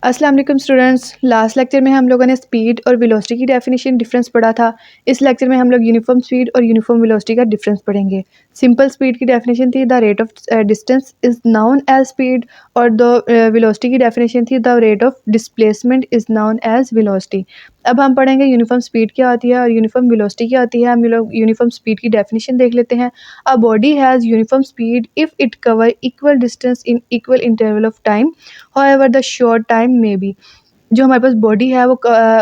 अस्सलाम वालेकुम students. Last lecture में हम लोगों ने स्पीड और वेलोसिटी की डेफिनेशन डिफरेंस पढ़ा था। इस लेक्चर में हम लोग यूनिफॉर्म स्पीड और यूनिफॉर्म वेलोसिटी का डिफरेंस पढ़ेंगे। सिंपल स्पीड की डेफिनेशन थी the rate of distance is known as speed, और द वेलोसिटी की डेफिनेशन थी the rate of displacement is known as velocity. अब हम पढ़ेंगे यूनिफॉर्म स्पीड क्या होती है और यूनिफॉर्म वेलोसिटी क्या होती है। हम लोग यूनिफॉर्म स्पीड की डेफिनेशन देख लेते हैं। A body has uniform speed if it cover equal distance in equal interval of time, however the short time में बी। जो हमारे पास बॉडी है वो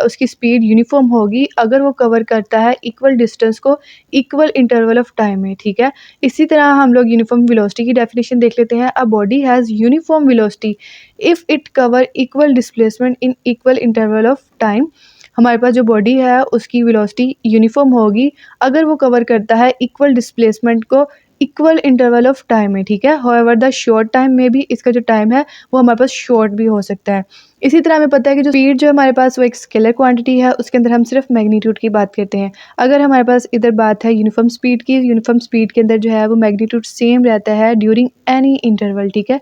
उसकी स्पीड यूनिफॉर्म होगी अगर वो कवर करता है इक्वल डिस्टेंस को इक्वल इंटरवल ऑफ टाइम में, ठीक है। इसी तरह हम लोग यूनिफॉर्म वेलोसिटी की डेफिनेशन देख लेते हैं। A body has uniform velocity if it cover equal displacement in equal interval of time. हमारे पास जो बॉडी है उसकी वेलोसिटी यूनिफॉर्म होगी अगर वो कवर करता है इक्वल डिस्प्लेसमेंट को इक्वल इंटरवल ऑफ टाइम में, ठीक है। हाउएवर द शॉर्ट टाइम में भी, इसका जो टाइम है वो हमारे पास शॉर्ट भी हो सकता है। इसी तरह हमें पता है कि जो स्पीड जो हमारे पास वो एक स्केलर क्वांटिटी है, उसके अंदर हम सिर्फ मैग्नीट्यूड की बात करते हैं। अगर हमारे पास इधर बात है यूनिफॉर्म स्पीड की, यूनिफॉर्म स्पीड के अंदर जो है वो मैग्नीट्यूड सेम रहता है ड्यूरिंग एनी इंटरवल, ठीक है।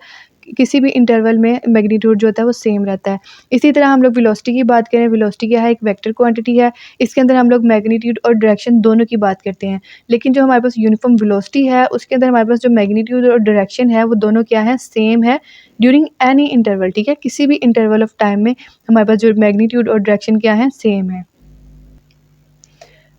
किसी भी इंटरवल में मैग्नीट्यूड जो होता है वो सेम रहता है। इसी तरह हम लोग वेलोसिटी की बात करें, वेलोसिटी क्या है, एक वेक्टर क्वांटिटी है। इसके अंदर हम लोग मैग्नीट्यूड और डायरेक्शन दोनों की बात करते हैं। लेकिन जो हमारे पास यूनिफॉर्म वेलोसिटी है उसके अंदर हमारे पास जो मैग्नीट्यूड और डायरेक्शन है वो दोनों क्या है, सेम है ड्यूरिंग एनी इंटरवल, ठीक है। किसी भी इंटरवल ऑफ टाइम में हमारे पास जो मैग्नीट्यूड और डायरेक्शन क्या है, सेम है।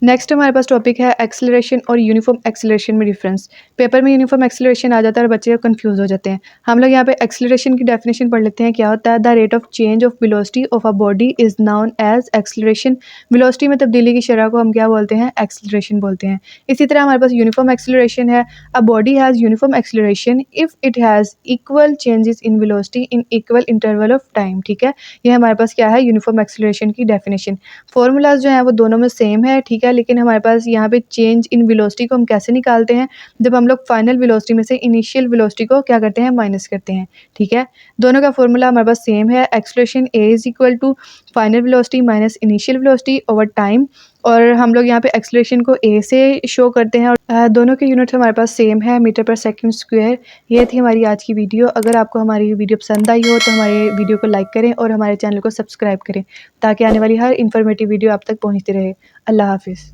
नेक्स्ट हमारे पास टॉपिक है एक्सेलरेशन और यूनिफॉर्म एक्सेलरेशन में डिफरेंस। पेपर में यूनिफॉर्म एक्सेलरेशन आ जाता है और बच्चे कंफ्यूज हो जाते हैं। हम लोग यहाँ पे एक्सेलरेशन की डेफिनेशन पढ़ लेते हैं। क्या होता है, the rate of change of velocity of a body is known as acceleration. Velocity में तब्दीली की शरह को हम क्या बोलते हैं, एक्सेलरेशन बोलते हैं। इसी तरह हमारे पास यूनिफॉर्म एक्सेलरेशन है। A body has uniform acceleration if it has equal changes in velocity in equal interval of time, ठीक है। ये हमारे पास क्या है, यूनिफॉर्म एक्सेलरेशन की डेफिनेशन। फॉर्मूलाज जो हैं वो दोनों में सेम है, ठीक है। लेकिन हमारे पास यहाँ पे चेंज इन वेलोसिटी को हम कैसे निकालते हैं, जब हम लोग फाइनल वेलोसिटी में से इनिशियल वेलोसिटी को क्या करते हैं, माइनस करते हैं, ठीक है। दोनों का फॉर्मूला हमारे पास सेम है। Acceleration a is equal to final velocity minus initial velocity over time. और हम लोग यहाँ पे एक्सेलरेशन को ए से शो करते हैं, और दोनों के यूनिट हमारे पास सेम है, मीटर पर सेकंड स्क्वायर। ये थी हमारी आज की वीडियो। अगर आपको हमारी वीडियो पसंद आई हो तो हमारे वीडियो को लाइक करें और हमारे चैनल को सब्सक्राइब करें ताकि आने वाली हर इन्फॉर्मेटिव वीडियो आप तक पहुँचती रहे। अल्लाह हाफिज़।